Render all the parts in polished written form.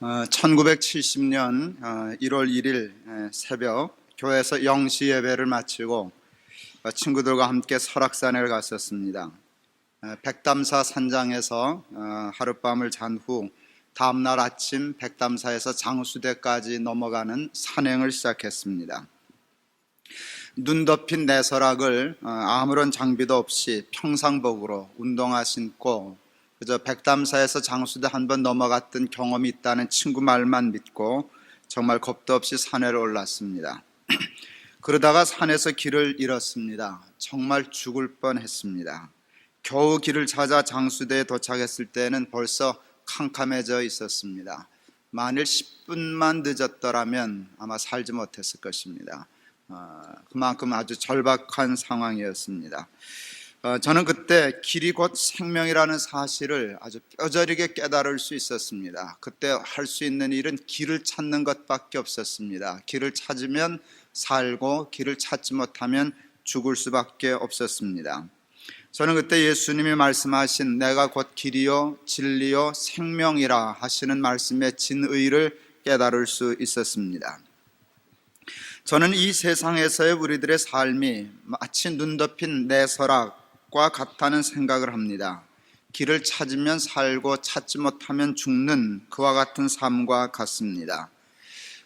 1970년 1월 1일 새벽 교회에서 0시 예배를 마치고 친구들과 함께 설악산을 갔었습니다. 백담사 산장에서 하룻밤을 잔 후 다음날 아침 백담사에서 장수대까지 넘어가는 산행을 시작했습니다. 눈 덮인 내설악을 아무런 장비도 없이 평상복으로 운동화 신고 그저 백담사에서 장수대 한 번 넘어갔던 경험이 있다는 친구 말만 믿고 정말 겁도 없이 산에 올랐습니다. 그러다가 산에서 길을 잃었습니다. 정말 죽을 뻔했습니다. 겨우 길을 찾아 장수대에 도착했을 때는 벌써 캄캄해져 있었습니다. 만일 10분만 늦었더라면 아마 살지 못했을 것입니다. 그만큼 아주 절박한 상황이었습니다. 저는 그때 길이 곧 생명이라는 사실을 아주 뼈저리게 깨달을 수 있었습니다. 그때 할 수 있는 일은 길을 찾는 것밖에 없었습니다. 길을 찾으면 살고 길을 찾지 못하면 죽을 수밖에 없었습니다. 저는 그때 예수님이 말씀하신 내가 곧 길이요 진리요 생명이라 하시는 말씀의 진의를 깨달을 수 있었습니다. 저는 이 세상에서의 우리들의 삶이 마치 눈 덮인 내설악과 같다는 생각을 합니다. 길을 찾으면 살고 찾지 못하면 죽는 그와 같은 삶과 같습니다.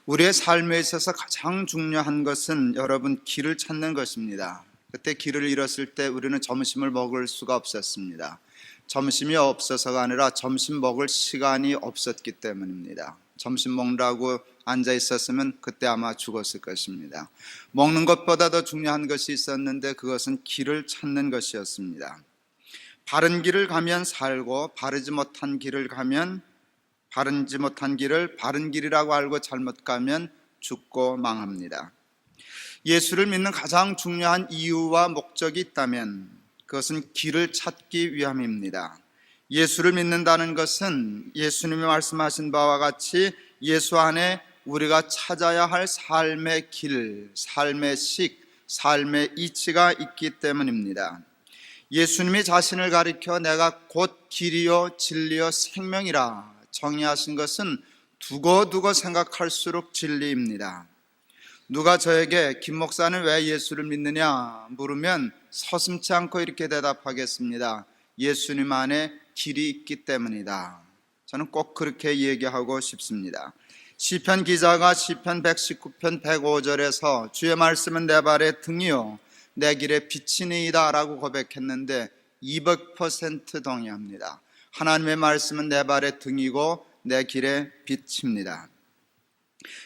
우리의 삶에 있어서 가장 중요한 것은 여러분 길을 찾는 것입니다. 그때 길을 잃었을 때 우리는 점심을 먹을 수가 없었습니다. 점심이 없어서가 아니라 점심 먹을 시간이 없었기 때문입니다. 점심 먹으라고 앉아 있었으면 그때 아마 죽었을 것입니다. 먹는 것보다 더 중요한 것이 있었는데 그것은 길을 찾는 것이었습니다. 바른 길을 가면 살고 바르지 못한 길을 가면 바르지 못한 길을 바른 길이라고 알고 잘못 가면 죽고 망합니다. 예수를 믿는 가장 중요한 이유와 목적이 있다면 그것은 길을 찾기 위함입니다. 예수를 믿는다는 것은 예수님이 말씀하신 바와 같이 예수 안에 우리가 찾아야 할 삶의 길, 삶의 식, 삶의 이치가 있기 때문입니다. 예수님이 자신을 가리켜 내가 곧 길이요 진리요 생명이라 정의하신 것은 두고 생각할수록 진리입니다. 누가 저에게 김 목사는 왜 예수를 믿느냐 물으면 서슴지 않고 이렇게 대답하겠습니다. 예수님 안에 길이 있기 때문이다. 저는 꼭 그렇게 얘기하고 싶습니다. 시편 기자가 시편 119편 105절에서 주의 말씀은 내 발의 등이요 내 길의 빛이니이다 라고 고백했는데 200% 동의합니다. 하나님의 말씀은 내 발의 등이고 내 길의 빛입니다.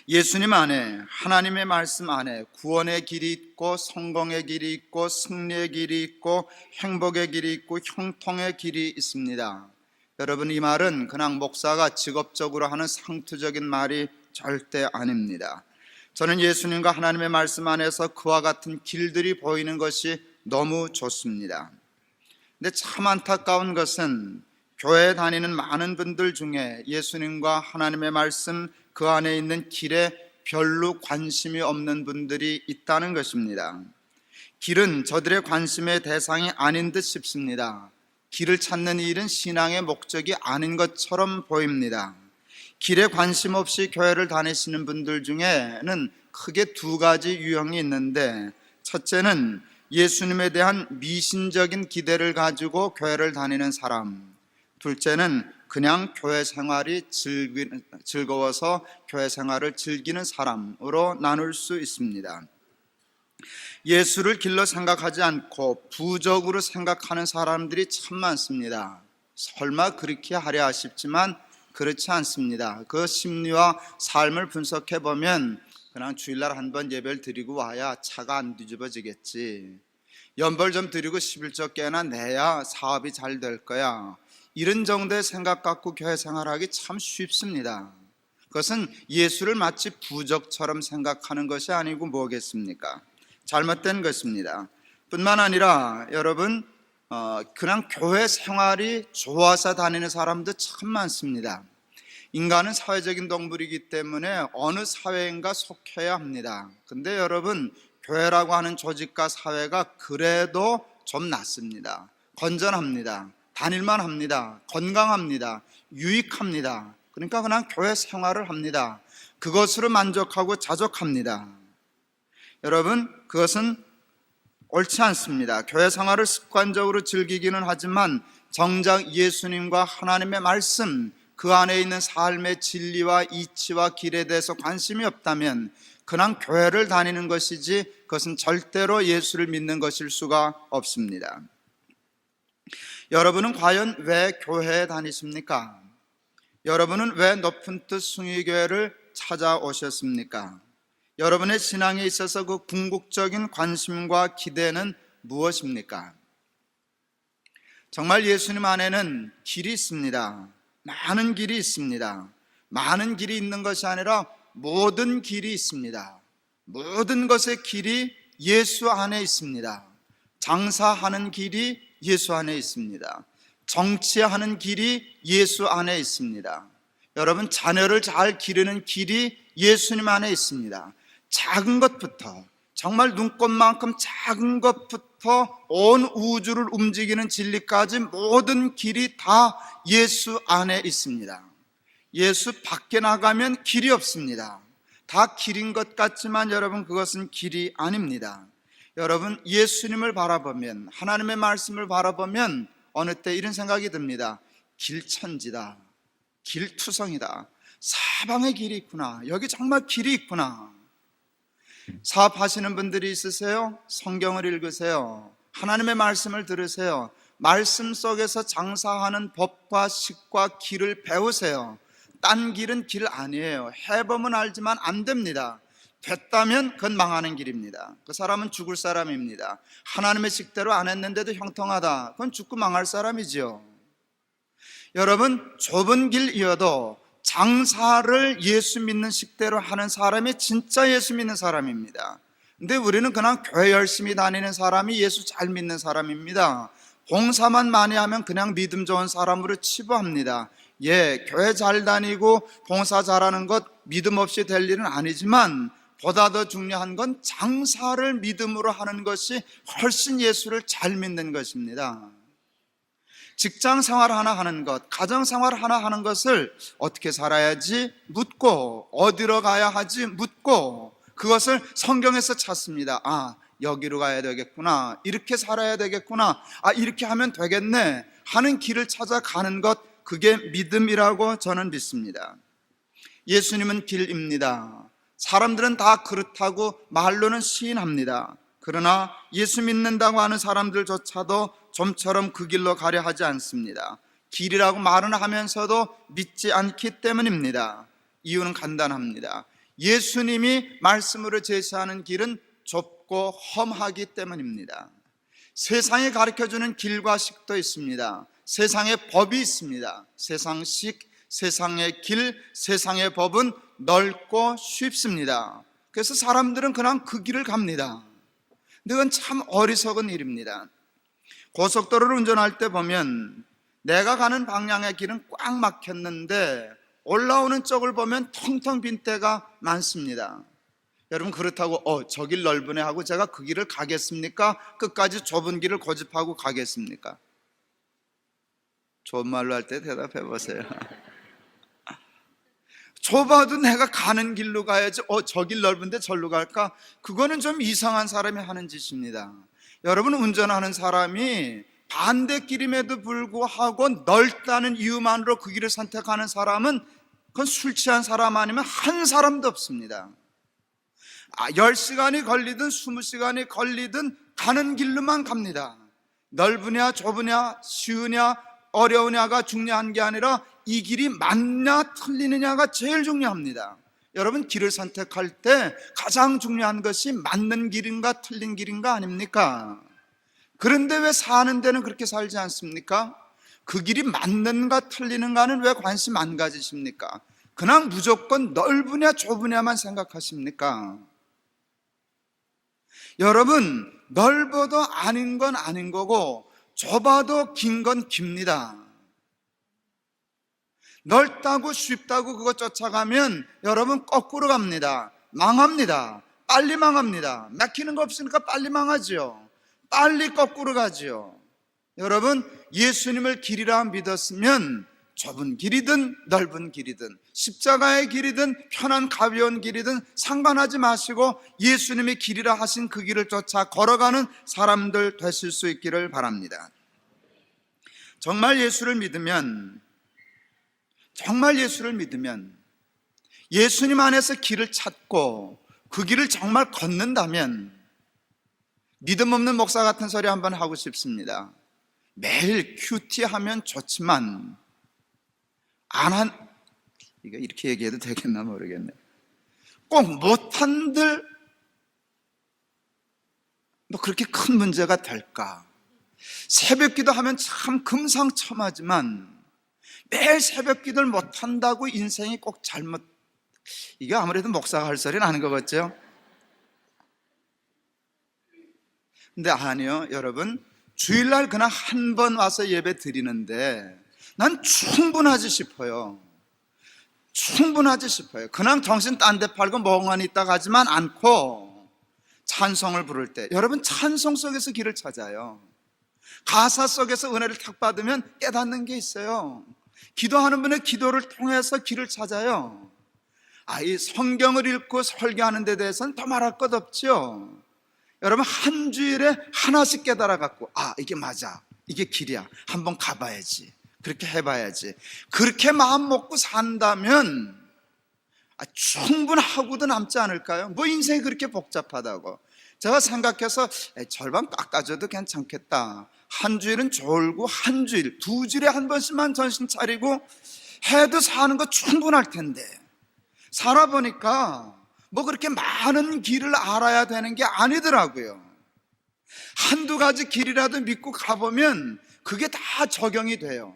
예수님 안에, 하나님의 말씀 안에 구원의 길이 있고 성공의 길이 있고 승리의 길이 있고 행복의 길이 있고 형통의 길이 있습니다. 여러분, 이 말은 그냥 목사가 직업적으로 하는 상투적인 말이 절대 아닙니다. 저는 예수님과 하나님의 말씀 안에서 그와 같은 길들이 보이는 것이 너무 좋습니다. 근데 참 안타까운 것은 교회에 다니는 많은 분들 중에 예수님과 하나님의 말씀 그 안에 있는 길에 별로 관심이 없는 분들이 있다는 것입니다. 길은 저들의 관심의 대상이 아닌 듯 싶습니다. 길을 찾는 일은 신앙의 목적이 아닌 것처럼 보입니다. 길에 관심 없이 교회를 다니시는 분들 중에는 크게 두 가지 유형이 있는데, 첫째는 예수님에 대한 미신적인 기대를 가지고 교회를 다니는 사람, 둘째는 그냥 교회 생활이 즐거워서 교회 생활을 즐기는 사람으로 나눌 수 있습니다. 예수를 길로 생각하지 않고 부적으로 생각하는 사람들이 참 많습니다. 설마 그렇게 하랴 싶지만 그렇지 않습니다. 그 심리와 삶을 분석해 보면 그냥 주일날 한번 예배를 드리고 와야 차가 안 뒤집어지겠지, 연벌 좀 드리고 11조 깨나 내야 사업이 잘 될 거야, 이런 정도의 생각 갖고 교회 생활하기 참 쉽습니다. 그것은 예수를 마치 부적처럼 생각하는 것이 아니고 뭐겠습니까? 잘못된 것입니다. 뿐만 아니라 여러분, 그냥 교회 생활이 좋아서 다니는 사람도 참 많습니다. 인간은 사회적인 동물이기 때문에 어느 사회인가 속해야 합니다. 근데 여러분, 교회라고 하는 조직과 사회가 그래도 좀 낫습니다. 건전합니다. 다닐만 합니다. 건강합니다. 유익합니다. 그러니까 그냥 교회 생활을 합니다. 그것으로 만족하고 자족합니다. 여러분, 그것은 옳지 않습니다. 교회 생활을 습관적으로 즐기기는 하지만 정작 예수님과 하나님의 말씀, 그 안에 있는 삶의 진리와 이치와 길에 대해서 관심이 없다면 그냥 교회를 다니는 것이지 그것은 절대로 예수를 믿는 것일 수가 없습니다. 여러분은 과연 왜 교회에 다니십니까? 여러분은 왜 높은 뜻 숭의교회를 찾아오셨습니까? 여러분의 신앙에 있어서 그 궁극적인 관심과 기대는 무엇입니까? 정말 예수님 안에는 길이 있습니다. 많은 길이 있습니다. 많은 길이 있는 것이 아니라 모든 길이 있습니다. 모든 것의 길이 예수 안에 있습니다. 장사하는 길이 예수 안에 있습니다. 정치하는 길이 예수 안에 있습니다. 여러분, 자녀를 잘 기르는 길이 예수님 안에 있습니다. 작은 것부터, 정말 눈꽃만큼 작은 것부터 온 우주를 움직이는 진리까지 모든 길이 다 예수 안에 있습니다. 예수 밖에 나가면 길이 없습니다. 다 길인 것 같지만 여러분, 그것은 길이 아닙니다. 여러분, 예수님을 바라보면, 하나님의 말씀을 바라보면 어느 때 이런 생각이 듭니다. 길천지다, 길투성이다, 사방에 길이 있구나, 여기 정말 길이 있구나. 사업하시는 분들이 있으세요? 성경을 읽으세요. 하나님의 말씀을 들으세요. 말씀 속에서 장사하는 법과 식과 길을 배우세요. 딴 길은 길 아니에요. 해보면 알지만 안 됩니다. 됐다면 그건 망하는 길입니다. 그 사람은 죽을 사람입니다. 하나님의 식대로 안 했는데도 형통하다, 그건 죽고 망할 사람이지요. 여러분, 좁은 길이어도 장사를 예수 믿는 식대로 하는 사람이 진짜 예수 믿는 사람입니다. 근데 우리는 그냥 교회 열심히 다니는 사람이 예수 잘 믿는 사람입니다. 봉사만 많이 하면 그냥 믿음 좋은 사람으로 치부합니다. 예, 교회 잘 다니고 봉사 잘하는 것 믿음 없이 될 일은 아니지만 보다 더 중요한 건 장사를 믿음으로 하는 것이 훨씬 예수를 잘 믿는 것입니다. 직장 생활 하나 하는 것, 가정 생활 하나 하는 것을 어떻게 살아야지 묻고, 어디로 가야 하지 묻고, 그것을 성경에서 찾습니다. 아, 여기로 가야 되겠구나, 이렇게 살아야 되겠구나, 아, 이렇게 하면 되겠네 하는 길을 찾아가는 것, 그게 믿음이라고 저는 믿습니다. 예수님은 길입니다. 사람들은 다 그렇다고 말로는 시인합니다. 그러나 예수 믿는다고 하는 사람들조차도 좀처럼 그 길로 가려 하지 않습니다. 길이라고 말은 하면서도 믿지 않기 때문입니다. 이유는 간단합니다. 예수님이 말씀으로 제시하는 길은 좁고 험하기 때문입니다. 세상이 가르쳐주는 길과 식도 있습니다. 세상의 법이 있습니다. 세상식, 세상의 길, 세상의 법은 넓고 쉽습니다. 그래서 사람들은 그냥 그 길을 갑니다. 근데 그건 참 어리석은 일입니다. 고속도로를 운전할 때 보면 내가 가는 방향의 길은 꽉 막혔는데 올라오는 쪽을 보면 텅텅 빈 데가 많습니다. 여러분, 그렇다고 저 길 넓으네 하고 제가 그 길을 가겠습니까? 끝까지 좁은 길을 고집하고 가겠습니까? 좋은 말로 할 때 대답해 보세요. 좁아도 내가 가는 길로 가야지 저 길 넓은데 절로 갈까? 그거는 좀 이상한 사람이 하는 짓입니다. 여러분, 운전하는 사람이 반대길임에도 불구하고 넓다는 이유만으로 그 길을 선택하는 사람은 그건 술 취한 사람 아니면 한 사람도 없습니다. 10시간이 걸리든 20시간이 걸리든 가는 길로만 갑니다. 넓으냐 좁으냐 쉬우냐 어려우냐가 중요한 게 아니라 이 길이 맞냐 틀리느냐가 제일 중요합니다. 여러분, 길을 선택할 때 가장 중요한 것이 맞는 길인가 틀린 길인가 아닙니까? 그런데 왜 사는 데는 그렇게 살지 않습니까? 그 길이 맞는가 틀리는가는 왜 관심 안 가지십니까? 그냥 무조건 넓으냐 좁으냐만 생각하십니까? 여러분, 넓어도 아닌 건 아닌 거고 좁아도 긴 건 깁니다. 넓다고 쉽다고 그거 쫓아가면 여러분 거꾸로 갑니다. 망합니다. 빨리 망합니다. 막히는 거 없으니까 빨리 망하죠. 빨리 거꾸로 가죠. 여러분, 예수님을 길이라 믿었으면 좁은 길이든 넓은 길이든 십자가의 길이든 편한 가벼운 길이든 상관하지 마시고 예수님의 길이라 하신 그 길을 쫓아 걸어가는 사람들 되실 수 있기를 바랍니다. 정말 예수를 믿으면 예수님 안에서 길을 찾고 그 길을 정말 걷는다면, 믿음 없는 목사 같은 소리 한번 하고 싶습니다. 매일 큐티하면 좋지만 이거 이렇게 얘기해도 되겠나 모르겠네. 꼭 못한들 뭐 그렇게 큰 문제가 될까? 새벽기도 하면 참 금상첨화지만 매일 새벽기도를 못한다고 인생이 꼭 잘못, 이게 아무래도 목사가 할 소리는 아닌 것 같죠? 근데 아니요, 여러분, 주일날 그냥 한 번 와서 예배 드리는데 난 충분하지 싶어요. 그냥 정신 딴 데 팔고 멍하니 있다 가지만 않고 찬송을 부를 때, 여러분, 찬송 속에서 길을 찾아요. 가사 속에서 은혜를 탁 받으면 깨닫는 게 있어요. 기도하는 분의 기도를 통해서 길을 찾아요. 이 성경을 읽고 설교하는 데 대해서는 더 말할 것 없죠. 여러분, 한 주일에 하나씩 깨달아 갖고 이게 맞아, 이게 길이야, 한번 가봐야지, 그렇게 해봐야지, 그렇게 마음 먹고 산다면 충분하고도 남지 않을까요? 뭐 인생이 그렇게 복잡하다고. 제가 생각해서 절반 깎아줘도 괜찮겠다, 한 주일은 졸고 한 주일, 두 주일에 한 번씩만 정신 차리고 해도 사는 거 충분할 텐데, 살아보니까 뭐 그렇게 많은 길을 알아야 되는 게 아니더라고요. 한두 가지 길이라도 믿고 가보면 그게 다 적용이 돼요.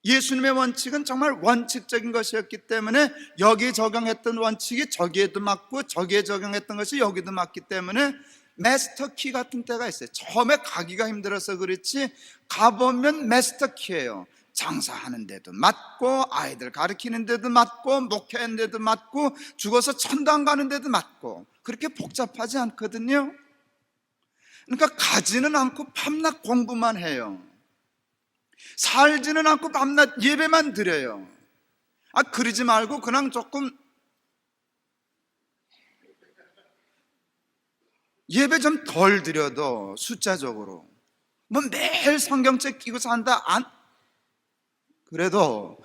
예수님의 원칙은 정말 원칙적인 것이었기 때문에 여기에 적용했던 원칙이 저기에도 맞고 저기에 적용했던 것이 여기도 맞기 때문에 마스터키 같은 때가 있어요. 처음에 가기가 힘들어서 그렇지 가보면 마스터키예요. 장사하는 데도 맞고, 아이들 가르치는 데도 맞고, 목회하는 데도 맞고, 죽어서 천당 가는 데도 맞고, 그렇게 복잡하지 않거든요. 그러니까 가지는 않고 밤낮 공부만 해요. 살지는 않고 밤낮 예배만 드려요. 그러지 말고 그냥 조금 예배 좀 덜 드려도 숫자적으로 뭐 매일 성경책 끼고 산다 그래도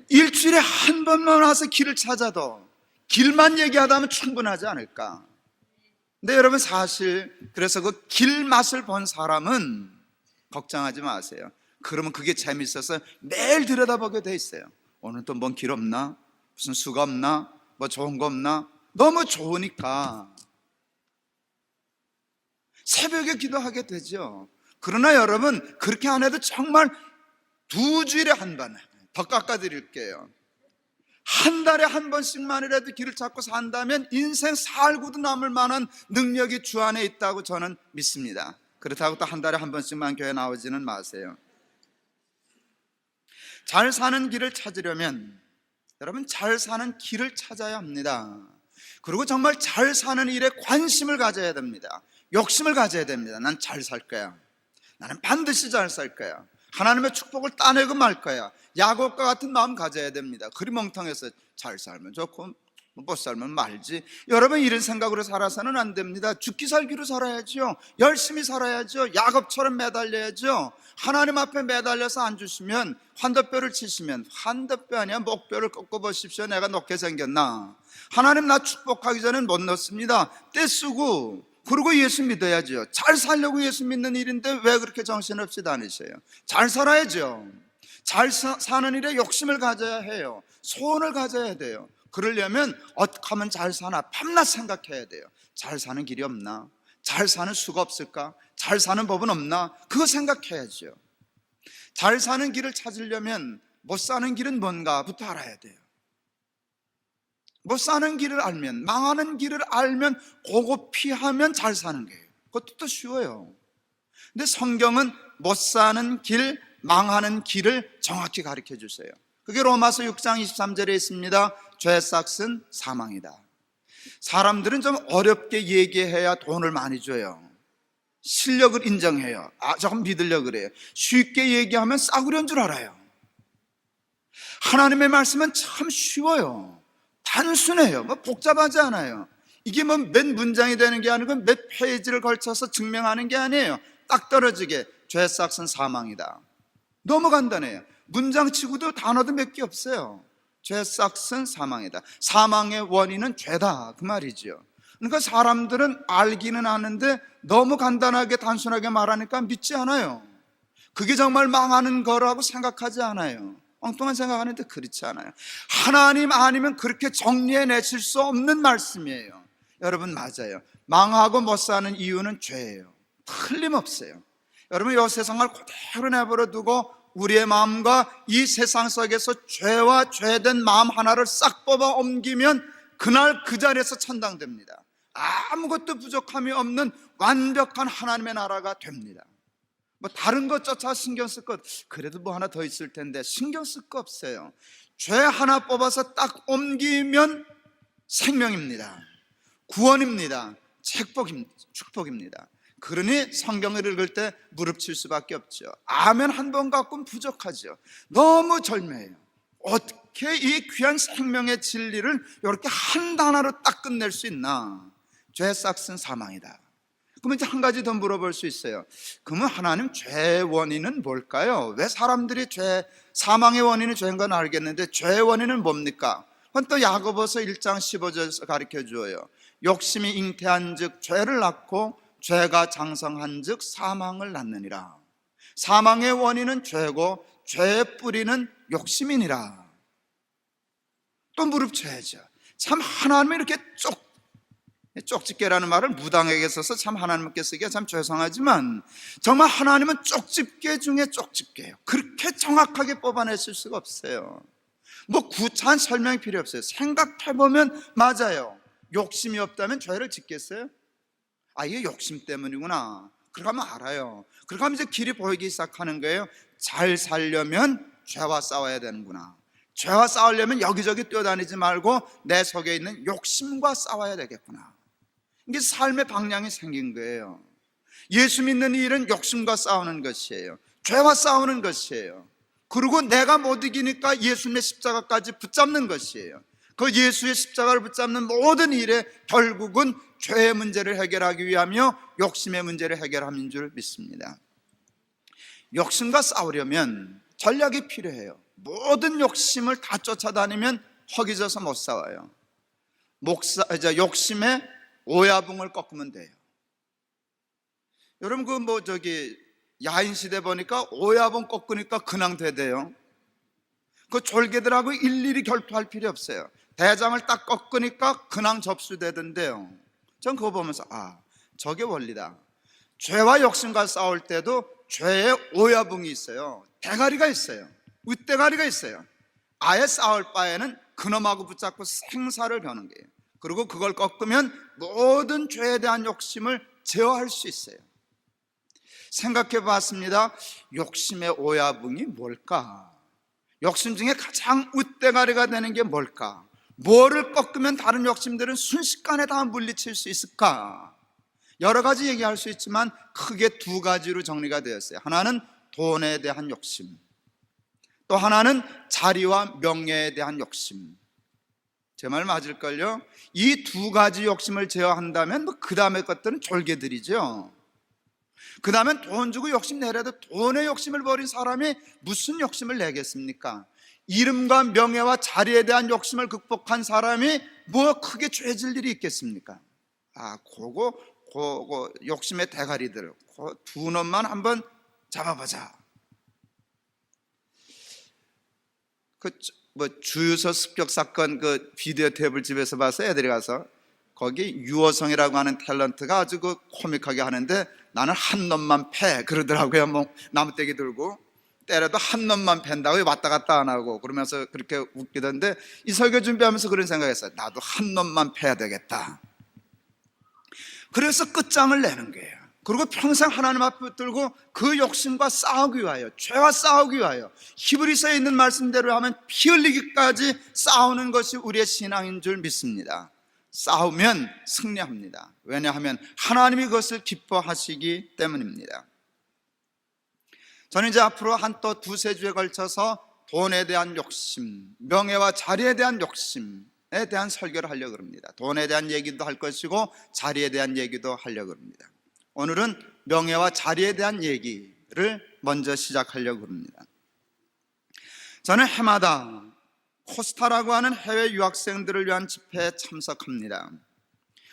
일주일에 한 번만 와서 길을 찾아도 길만 얘기하다 하면 충분하지 않을까. 근데 여러분, 사실 그래서 그 길 맛을 본 사람은 걱정하지 마세요. 그러면 그게 재밌어서 매일 들여다보게 돼 있어요. 오늘 또 뭔 길 없나? 무슨 수가 없나? 뭐 좋은 거 없나? 너무 좋으니까 새벽에 기도하게 되죠. 그러나 여러분, 그렇게 안 해도 정말 두 주일에 한 번, 더 깎아드릴게요. 한 달에 한 번씩만이라도 길을 찾고 산다면 인생 살고도 남을 만한 능력이 주 안에 있다고 저는 믿습니다. 그렇다고 또 한 달에 한 번씩만 교회 나오지는 마세요. 잘 사는 길을 찾으려면 여러분, 잘 사는 길을 찾아야 합니다. 그리고 정말 잘 사는 일에 관심을 가져야 됩니다. 욕심을 가져야 됩니다. 난 잘 살 거야. 나는 반드시 잘 살 거야. 하나님의 축복을 따내고 말 거야. 야곱과 같은 마음 가져야 됩니다. 그리 멍텅해서 잘 살면 좋고 못 살면 말지, 여러분, 이런 생각으로 살아서는 안 됩니다. 죽기 살기로 살아야죠. 열심히 살아야죠. 야곱처럼 매달려야죠. 하나님 앞에 매달려서 앉으시면, 환도뼈를 치시면, 환도뼈 아니야, 목뼈를 꺾어 보십시오. 내가 높게 생겼나? 하나님 나 축복하기 전엔 못 넣습니다. 떼쓰고. 그리고 예수 믿어야죠. 잘 살려고 예수 믿는 일인데 왜 그렇게 정신없이 다니세요? 잘 살아야죠. 잘 사는 일에 욕심을 가져야 해요. 소원을 가져야 돼요. 그러려면 어떻게 하면 잘 사나 밤낮 생각해야 돼요. 잘 사는 길이 없나? 잘 사는 수가 없을까? 잘 사는 법은 없나? 그거 생각해야죠. 잘 사는 길을 찾으려면 못 사는 길은 뭔가부터 알아야 돼요. 못 사는 길을 알면, 망하는 길을 알면 그거 피하면 잘 사는 거예요. 그것도 또 쉬워요. 근데 성경은 못 사는 길, 망하는 길을 정확히 가르쳐 주세요. 그게 로마서 6장 23절에 있습니다. 죄 삭은 사망이다. 사람들은 좀 어렵게 얘기해야 돈을 많이 줘요. 실력을 인정해요. 조금 믿으려고 그래요. 쉽게 얘기하면 싸구려인 줄 알아요. 하나님의 말씀은 참 쉬워요. 단순해요. 뭐 복잡하지 않아요. 이게 뭐 몇 문장이 되는 게 아니고 몇 페이지를 걸쳐서 증명하는 게 아니에요. 딱 떨어지게 죄 삭은 사망이다. 너무 간단해요. 문장 치고도 단어도 몇 개 없어요. 죄 삭은 사망이다. 사망의 원인은 죄다, 그 말이죠. 그러니까 사람들은 알기는 아는데 너무 간단하게 단순하게 말하니까 믿지 않아요. 그게 정말 망하는 거라고 생각하지 않아요. 엉뚱한 생각하는데 그렇지 않아요. 하나님 아니면 그렇게 정리해내실 수 없는 말씀이에요. 여러분, 맞아요. 망하고 못 사는 이유는 죄예요. 틀림없어요. 여러분, 이 세상을 그대로 내버려 두고 우리의 마음과 이 세상 속에서 죄와 죄된 마음 하나를 싹 뽑아 옮기면 그날 그 자리에서 천당됩니다. 아무것도 부족함이 없는 완벽한 하나님의 나라가 됩니다. 뭐 다른 것 쫓아 신경 쓸 것, 그래도 뭐 하나 더 있을 텐데 신경 쓸 거 없어요. 죄 하나 뽑아서 딱 옮기면 생명입니다. 구원입니다. 축복입니다. 그러니 성경을 읽을 때 무릎 칠 수밖에 없죠. 아멘 한 번 갖고는 부족하죠. 너무 절묘해요. 어떻게 이 귀한 생명의 진리를 이렇게 한 단어로 딱 끝낼 수 있나? 죄 삭은 사망이다. 그러면 이제 한 가지 더 물어볼 수 있어요. 그러면 하나님, 죄의 원인은 뭘까요? 왜 사람들이 사망의 원인이 죄인 건 알겠는데 죄의 원인은 뭡니까? 그건 또 야고보서 1장 15절에서 가르쳐 주어요. 욕심이 잉태한 즉 죄를 낳고 죄가 장성한 즉 사망을 낳느니라. 사망의 원인은 죄고 죄의 뿌리는 욕심이니라. 또 무릎 쳐야죠. 참 하나님이 이렇게 쪽집게라는 말을 무당에게 써서 참 하나님께 쓰기가 참 죄송하지만 정말 하나님은 쪽집게 중에 쪽집게예요. 그렇게 정확하게 뽑아내실 수가 없어요. 뭐 구차한 설명이 필요 없어요. 생각해보면 맞아요. 욕심이 없다면 죄를 짓겠어요? 이게 욕심 때문이구나. 그렇게 하면 알아요. 그렇게 하면 이제 길이 보이기 시작하는 거예요. 잘 살려면 죄와 싸워야 되는구나. 죄와 싸우려면 여기저기 뛰어다니지 말고 내 속에 있는 욕심과 싸워야 되겠구나. 이게 삶의 방향이 생긴 거예요. 예수 믿는 일은 욕심과 싸우는 것이에요. 죄와 싸우는 것이에요. 그리고 내가 못 이기니까 예수님의 십자가까지 붙잡는 것이에요. 그 예수의 십자가를 붙잡는 모든 일에 결국은 죄의 문제를 해결하기 위하며 욕심의 문제를 해결하는 줄 믿습니다. 욕심과 싸우려면 전략이 필요해요. 모든 욕심을 다 쫓아다니면 허기져서 못 싸워요. 욕심의 오야붕을 꺾으면 돼요. 여러분, 야인 시대 보니까 오야붕 꺾으니까 그냥 되대요. 그 졸개들하고 일일이 결투할 필요 없어요. 대장을 딱 꺾으니까 그냥 접수되던데요. 전 그거 보면서 저게 원리다. 죄와 욕심과 싸울 때도 죄의 오야붕이 있어요. 대가리가 있어요. 윗대가리가 있어요. 아예 싸울 바에는 그놈하고 붙잡고 생사를 거는 거예요. 그리고 그걸 꺾으면 모든 죄에 대한 욕심을 제어할 수 있어요. 생각해 봤습니다. 욕심의 오야붕이 뭘까? 욕심 중에 가장 윗대가리가 되는 게 뭘까? 뭐를 꺾으면 다른 욕심들은 순식간에 다 물리칠 수 있을까? 여러 가지 얘기할 수 있지만 크게 두 가지로 정리가 되었어요. 하나는 돈에 대한 욕심, 또 하나는 자리와 명예에 대한 욕심. 제 말 맞을걸요? 이 두 가지 욕심을 제어한다면 그 다음의 것들은 졸개들이죠. 그 다음엔 돈 주고 욕심 내려도 돈의 욕심을 버린 사람이 무슨 욕심을 내겠습니까? 이름과 명예와 자리에 대한 욕심을 극복한 사람이 뭐 크게 죄질 일이 있겠습니까? 그거 욕심의 대가리들, 그 두 놈만 한번 잡아보자. 주유소 습격 사건 비디오 테이블 집에서 봐서 애들이 가서 거기 유호성이라고 하는 탤런트가 아주 코믹하게 하는데 나는 한 놈만 패 그러더라고요. 나무떼기 들고 때려도 한 놈만 팬다고 왔다 갔다 안 하고 그러면서 그렇게 웃기던데, 이 설교 준비하면서 그런 생각했어요. 나도 한 놈만 패야 되겠다. 그래서 끝장을 내는 거예요. 그리고 평생 하나님 앞에 붙들고 그 욕심과 싸우기 위하여, 죄와 싸우기 위하여, 히브리서에 있는 말씀대로 하면 피 흘리기까지 싸우는 것이 우리의 신앙인 줄 믿습니다. 싸우면 승리합니다. 왜냐하면 하나님이 그것을 기뻐하시기 때문입니다. 저는 이제 앞으로 한 또 두세 주에 걸쳐서 돈에 대한 욕심, 명예와 자리에 대한 욕심에 대한 설교를 하려고 합니다. 돈에 대한 얘기도 할 것이고 자리에 대한 얘기도 하려고 합니다. 오늘은 명예와 자리에 대한 얘기를 먼저 시작하려고 합니다. 저는 해마다 코스타라고 하는 해외 유학생들을 위한 집회에 참석합니다.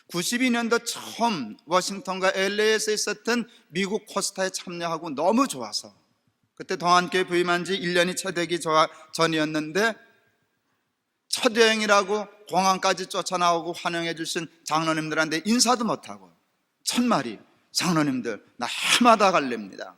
92년도 처음 워싱턴과 LA에서 있었던 미국 코스타에 참여하고 너무 좋아서, 그때 동안교회 부임한 지 1년이 채 되기 전이었는데 첫 여행이라고 공항까지 쫓아나오고 환영해 주신 장로님들한테 인사도 못하고 첫말이, 장로님들 나 해마다 갈랍니다.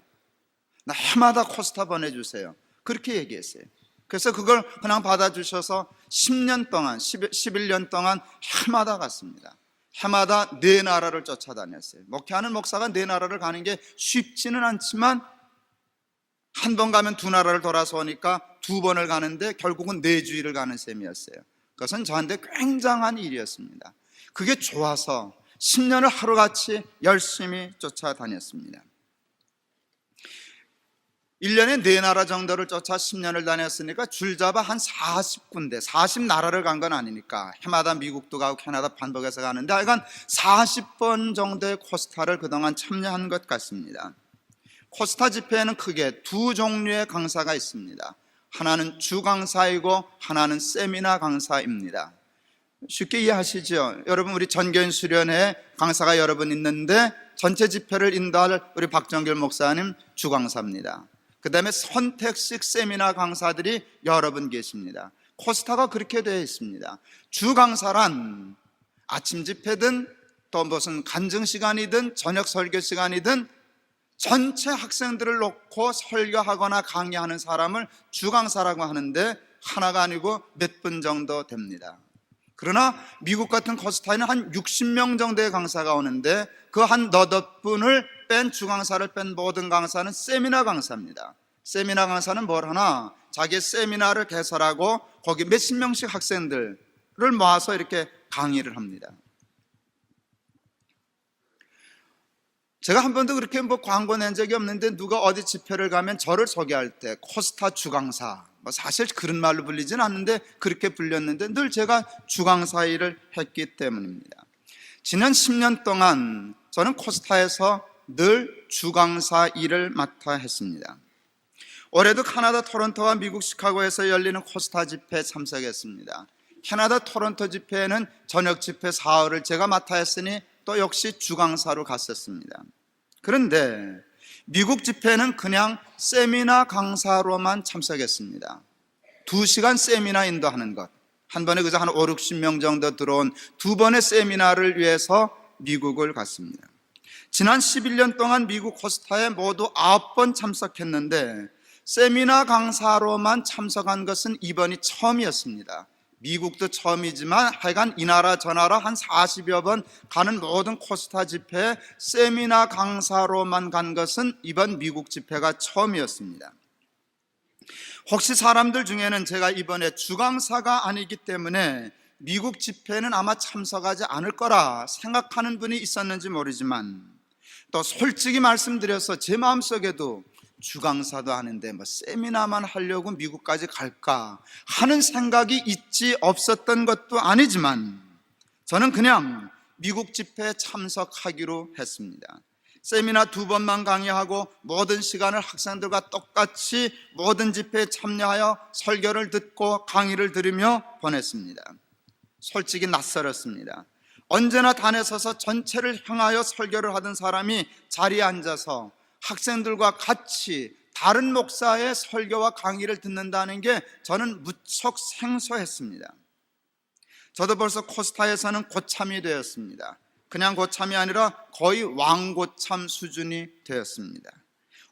나 해마다 코스타 보내주세요. 그렇게 얘기했어요. 그래서 그걸 그냥 받아주셔서 10년 동안, 11년 동안 해마다 갔습니다. 해마다 4나라를 쫓아다녔어요. 목회하는 목사가 4나라를 가는 게 쉽지는 않지만 한 번 가면 2나라를 돌아서 오니까 2번을 가는데 결국은 4주일을 가는 셈이었어요. 그것은 저한테 굉장한 일이었습니다. 그게 좋아서 10년을 하루같이 열심히 쫓아다녔습니다. 1년에 4나라 정도를 쫓아 10년을 다녔으니까 줄잡아 한 40군데, 40나라를 간 건 아니니까 해마다 미국도 가고 캐나다 반복해서 가는데 하여간 40번 정도의 코스타를 그동안 참여한 것 같습니다. 코스타 집회에는 크게 2 종류의 강사가 있습니다. 하나는 주 강사이고 하나는 세미나 강사입니다. 쉽게 이해하시죠? 여러분, 우리 전교인 수련회 강사가 여러 분 있는데 전체 집회를 인도할 우리 박정길 목사님 주 강사입니다. 그 다음에 선택식 세미나 강사들이 여러 분 계십니다. 코스타가 그렇게 되어 있습니다. 주 강사란 아침 집회든 또 무슨 간증 시간이든 저녁 설교 시간이든 전체 학생들을 놓고 설교하거나 강의하는 사람을 주 강사라고 하는데 하나가 아니고 몇 분 정도 됩니다. 그러나 미국 같은 코스타에는 한 60명 정도의 강사가 오는데 그 한 너댓 분을 뺀 주 강사를 뺀 모든 강사는 세미나 강사입니다. 세미나 강사는 뭘 하나? 자기 세미나를 개설하고 거기 몇십 명씩 학생들을 모아서 이렇게 강의를 합니다. 제가 한 번도 그렇게 광고 낸 적이 없는데 누가 어디 집회를 가면 저를 소개할 때 코스타 주강사, 사실 그런 말로 불리진 않는데 그렇게 불렸는데 늘 제가 주강사 일을 했기 때문입니다. 지난 10년 동안 저는 코스타에서 늘 주강사 일을 맡아 했습니다. 올해도 캐나다 토론토와 미국 시카고에서 열리는 코스타 집회에 참석했습니다. 캐나다 토론토 집회에는 저녁 집회 사흘을 제가 맡아 했으니 또 역시 주강사로 갔었습니다. 그런데 미국 집회는 그냥 세미나 강사로만 참석했습니다. 2시간 세미나 인도하는 것, 한 번에 그저 한 5, 60명 정도 들어온 2번의 세미나를 위해서 미국을 갔습니다. 지난 11년 동안 미국 코스타에 모두 9번 참석했는데 세미나 강사로만 참석한 것은 이번이 처음이었습니다. 미국도 처음이지만 하여간 이 나라 저 나라 한 40여 번 가는 모든 코스타 집회에 세미나 강사로만 간 것은 이번 미국 집회가 처음이었습니다. 혹시 사람들 중에는 제가 이번에 주강사가 아니기 때문에 미국 집회는 아마 참석하지 않을 거라 생각하는 분이 있었는지 모르지만 또 솔직히 말씀드려서 제 마음속에도 주강사도 아닌데 세미나만 하려고 미국까지 갈까 하는 생각이 있지 없었던 것도 아니지만 저는 그냥 미국 집회에 참석하기로 했습니다. 세미나 2번만 강의하고 모든 시간을 학생들과 똑같이 모든 집회에 참여하여 설교를 듣고 강의를 들으며 보냈습니다. 솔직히 낯설었습니다. 언제나 단에 서서 전체를 향하여 설교를 하던 사람이 자리에 앉아서 학생들과 같이 다른 목사의 설교와 강의를 듣는다는 게 저는 무척 생소했습니다. 저도 벌써 코스타에서는 고참이 되었습니다. 그냥 고참이 아니라 거의 왕고참 수준이 되었습니다.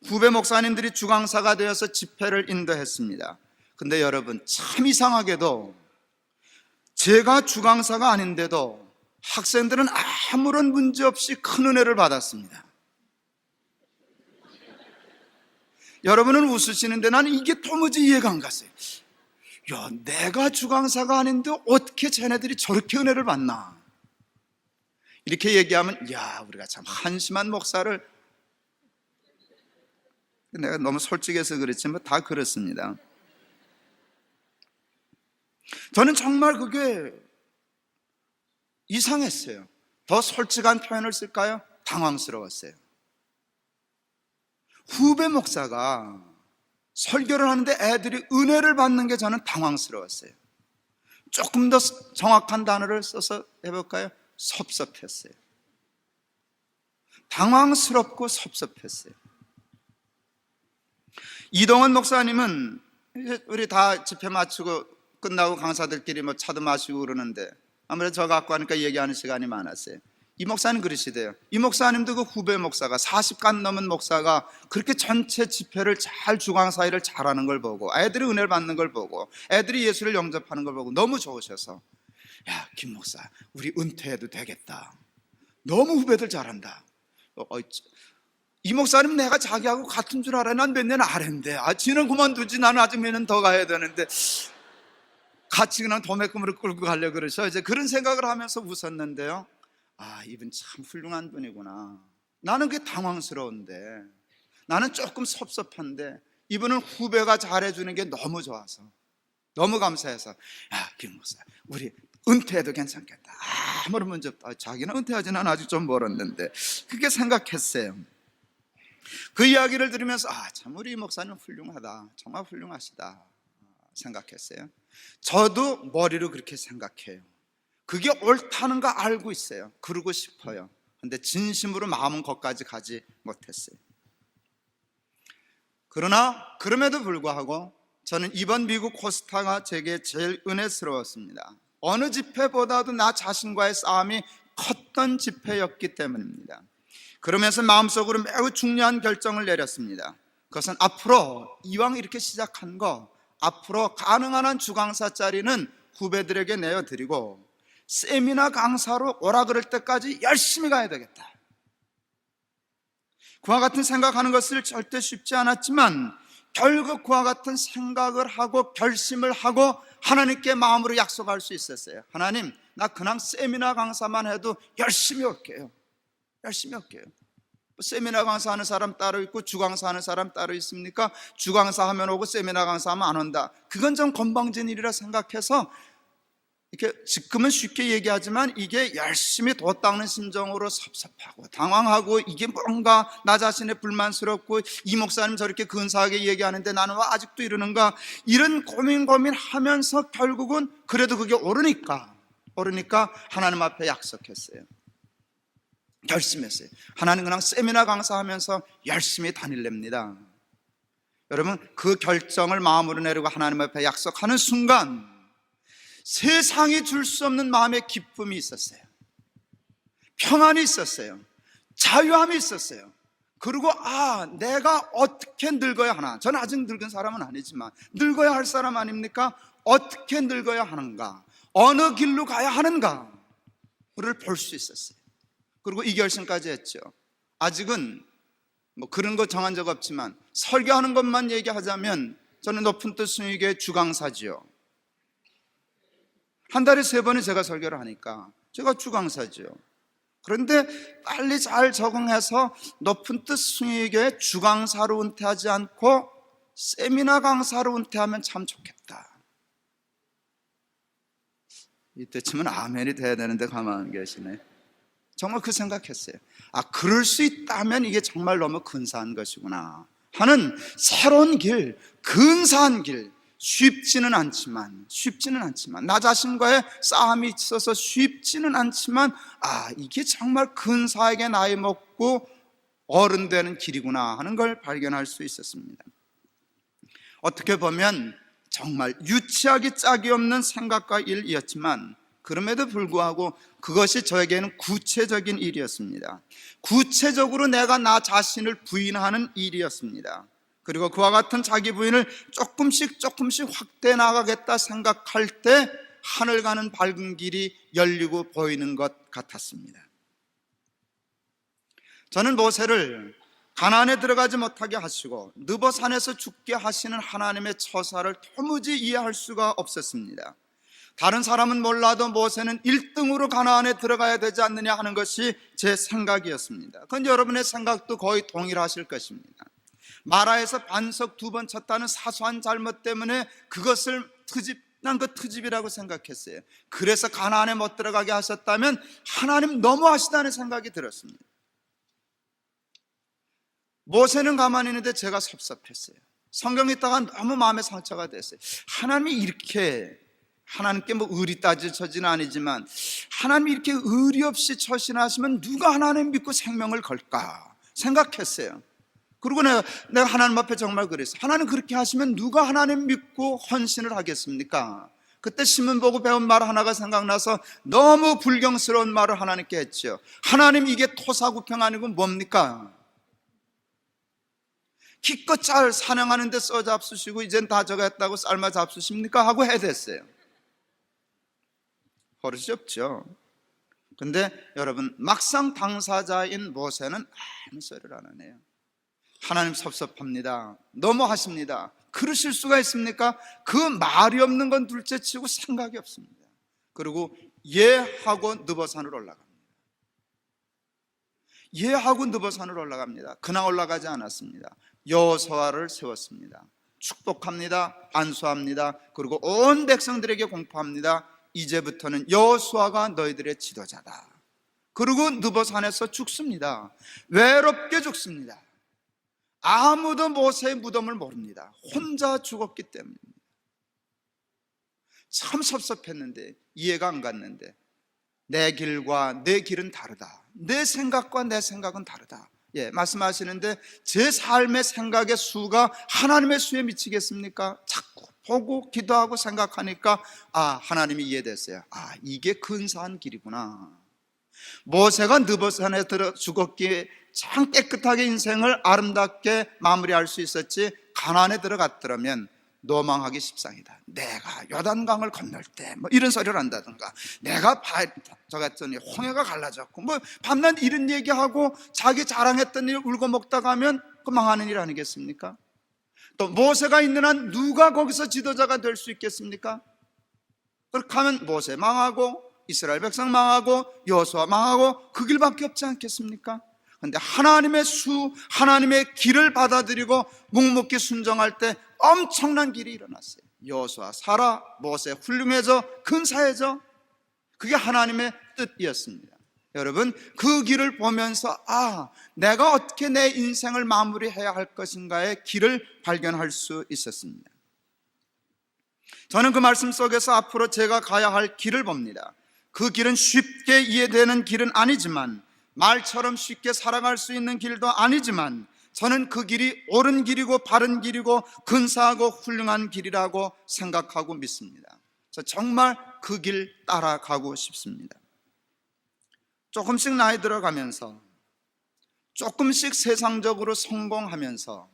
후배 목사님들이 주강사가 되어서 집회를 인도했습니다. 근데 여러분, 참 이상하게도 제가 주강사가 아닌데도 학생들은 아무런 문제 없이 큰 은혜를 받았습니다. 여러분은 웃으시는데 나는 이게 도무지 이해가 안 갔어요. 야, 내가 주강사가 아닌데 어떻게 쟤네들이 저렇게 은혜를 받나? 이렇게 얘기하면 야, 우리가 참 한심한 목사를, 내가 너무 솔직해서 그렇지만 다 그렇습니다. 저는 정말 그게 이상했어요. 더 솔직한 표현을 쓸까요? 당황스러웠어요. 후배 목사가 설교를 하는데 애들이 은혜를 받는 게 저는 당황스러웠어요. 조금 더 정확한 단어를 써서 해볼까요? 섭섭했어요. 당황스럽고 섭섭했어요. 이동원 목사님은 우리 다 집회 마치고 끝나고 강사들끼리 뭐 차도 마시고 그러는데 아무래도 저 갖고 하니까 얘기하는 시간이 많았어요. 이 목사님 그러시대요. 이 목사님도 그 후배 목사가 40간 넘은 목사가 그렇게 전체 집회를 잘 주강 사회를 잘하는 걸 보고 애들이 은혜를 받는 걸 보고 애들이 예수를 영접하는 걸 보고 너무 좋으셔서 야, 김 목사 우리 은퇴해도 되겠다. 너무 후배들 잘한다. 이 목사님 내가 자기하고 같은 줄 알아. 난 몇 년 아래인데 지는 그만두지. 나는 아직 몇 년 더 가야 되는데 같이 그냥 도매금으로 끌고 가려고 그러셔. 이제 그런 생각을 하면서 웃었는데요. 이분 참 훌륭한 분이구나. 나는 그게 당황스러운데, 나는 조금 섭섭한데 이분은 후배가 잘해주는 게 너무 좋아서, 너무 감사해서 야, 김 목사 우리 은퇴해도 괜찮겠다. 아무런 문제 없다. 자기는 은퇴하지 난 아직 좀 멀었는데 그렇게 생각했어요. 그 이야기를 들으면서 참 우리 목사님 훌륭하다. 정말 훌륭하시다 생각했어요. 저도 머리로 그렇게 생각해요. 그게 옳다는 거 알고 있어요. 그러고 싶어요. 근데 진심으로 마음은 거기까지 가지 못했어요. 그러나 그럼에도 불구하고 저는 이번 미국 코스타가 제게 제일 은혜스러웠습니다. 어느 집회보다도 나 자신과의 싸움이 컸던 집회였기 때문입니다. 그러면서 마음속으로 매우 중요한 결정을 내렸습니다. 그것은 앞으로 이왕 이렇게 시작한 거 앞으로 가능한 한 주강사 자리는 후배들에게 내어드리고 세미나 강사로 오라 그럴 때까지 열심히 가야 되겠다. 그와 같은 생각하는 것을 절대 쉽지 않았지만 결국 그와 같은 생각을 하고 결심을 하고 하나님께 마음으로 약속할 수 있었어요. 하나님, 나 그냥 세미나 강사만 해도 열심히 올게요. 열심히 올게요. 세미나 강사하는 사람 따로 있고 주강사 하는 사람 따로 있습니까? 주강사 하면 오고 세미나 강사하면 안 온다. 그건 좀 건방진 일이라 생각해서 이렇게 지금은 쉽게 얘기하지만 이게 열심히 도 닦는 심정으로 섭섭하고 당황하고 이게 뭔가 나 자신의 불만스럽고 이 목사님 저렇게 근사하게 얘기하는데 나는 왜 아직도 이러는가, 이런 고민하면서 결국은 그래도 그게 옳으니까 하나님 앞에 약속했어요. 결심했어요. 하나님 그냥 세미나 강사하면서 열심히 다닐랍니다. 여러분, 그 결정을 마음으로 내리고 하나님 앞에 약속하는 순간 세상이 줄 수 없는 마음의 기쁨이 있었어요. 평안이 있었어요. 자유함이 있었어요. 그리고 내가 어떻게 늙어야 하나. 저는 아직 늙은 사람은 아니지만 늙어야 할 사람 아닙니까? 어떻게 늙어야 하는가, 어느 길로 가야 하는가를 볼 수 있었어요. 그리고 이 결심까지 했죠. 아직은 뭐 그런 거 정한 적 없지만 설교하는 것만 얘기하자면 저는 높은 뜻 순위교회 주강사지요. 한 달에 3번은 제가 설교를 하니까 제가 주강사지요. 그런데 빨리 잘 적응해서 높은 뜻 순위교회 주강사로 은퇴하지 않고 세미나 강사로 은퇴하면 참 좋겠다. 이때쯤은 아멘이 돼야 되는데 가만히 계시네. 정말 그 생각했어요. 그럴 수 있다면 이게 정말 너무 근사한 것이구나 하는 새로운 길, 근사한 길. 쉽지는 않지만 나 자신과의 싸움이 있어서 쉽지는 않지만 이게 정말 근사하게 나이 먹고 어른 되는 길이구나 하는 걸 발견할 수 있었습니다. 어떻게 보면 정말 유치하기 짝이 없는 생각과 일이었지만 그럼에도 불구하고 그것이 저에게는 구체적인 일이었습니다. 구체적으로 내가 나 자신을 부인하는 일이었습니다. 그리고 그와 같은 자기 부인을 조금씩 확대해 나가겠다 생각할 때 하늘 가는 밝은 길이 열리고 보이는 것 같았습니다. 저는 모세를 가나안에 들어가지 못하게 하시고 느보산에서 죽게 하시는 하나님의 처사를 도무지 이해할 수가 없었습니다. 다른 사람은 몰라도 모세는 1등으로 가나안에 들어가야 되지 않느냐 하는 것이 제 생각이었습니다. 그건 여러분의 생각도 거의 동일하실 것입니다. 마라에서 반석 2번 쳤다는 사소한 잘못 때문에 그것을 난 그 트집이라고 생각했어요. 그래서 가나안에 못 들어가게 하셨다면 하나님 너무하시다는 생각이 들었습니다. 모세는 가만히 있는데 제가 섭섭했어요. 성경 읽다가 너무 마음에 상처가 됐어요. 하나님이 이렇게, 하나님께 뭐 의리 따질 처지는 아니지만 하나님이 이렇게 의리 없이 처신하시면 누가 하나님 믿고 생명을 걸까 생각했어요. 그리고 내가 하나님 앞에 정말 그랬어요. 하나님 그렇게 하시면 누가 하나님 믿고 헌신을 하겠습니까? 그때 신문 보고 배운 말 하나가 생각나서 너무 불경스러운 말을 하나님께 했죠. 하나님 이게 토사구팽 아니고 뭡니까? 기껏 잘 사냥하는데 써 잡수시고 이젠 다 저겠다고 삶아 잡수십니까? 하고 해댔어요. 버릇이 없죠. 근데 여러분, 막상 당사자인 모세는 아무 소리를 안 하네요. 하나님 섭섭합니다. 너무하십니다. 그러실 수가 있습니까? 그 말이 없는 건 둘째치고 생각이 없습니다. 그리고 예하고 느보산으로 올라갑니다. 예하고 느보산으로 올라갑니다. 그냥 올라가지 않았습니다. 여호수아를 세웠습니다. 축복합니다. 안수합니다. 그리고 온 백성들에게 공포합니다. 이제부터는 여호수아가 너희들의 지도자다. 그리고 느보산에서 죽습니다. 외롭게 죽습니다. 아무도 모세의 무덤을 모릅니다. 혼자 죽었기 때문입니다. 참 섭섭했는데, 이해가 안 갔는데, 내 길과 내 길은 다르다. 내 생각과 내 생각은 다르다. 말씀하시는데 제 삶의 생각의 수가 하나님의 수에 미치겠습니까? 자꾸 보고 기도하고 생각하니까 하나님이 이해됐어요. 이게 근사한 길이구나. 모세가 느보산에 들어 죽었기에 참 깨끗하게 인생을 아름답게 마무리할 수 있었지, 가나안에 들어갔더라면 노망하기 십상이다. 내가 요단강을 건널 때 뭐 이런 소리를 한다든가, 내가 저랬더니 홍해가 갈라졌고 뭐 밤낮 이런 얘기하고 자기 자랑했던 일 울고 먹다가 하면 그 망하는 일 아니겠습니까? 또 모세가 있는 한 누가 거기서 지도자가 될 수 있겠습니까? 그렇게 하면 모세 망하고 이스라엘 백성 망하고 여호수아 망하고 그 길밖에 없지 않겠습니까? 그런데 하나님의 하나님의 길을 받아들이고 묵묵히 순종할 때 엄청난 길이 일어났어요. 여호수아 살아, 모세 훌륭해져, 근사해져. 그게 하나님의 뜻이었습니다. 여러분, 그 길을 보면서 내가 어떻게 내 인생을 마무리해야 할 것인가의 길을 발견할 수 있었습니다. 저는 그 말씀 속에서 앞으로 제가 가야 할 길을 봅니다. 그 길은 쉽게 이해되는 길은 아니지만, 말처럼 쉽게 살아갈 수 있는 길도 아니지만, 저는 그 길이 옳은 길이고 바른 길이고 근사하고 훌륭한 길이라고 생각하고 믿습니다. 저 정말 그 길 따라가고 싶습니다. 조금씩 나이 들어가면서, 조금씩 세상적으로 성공하면서,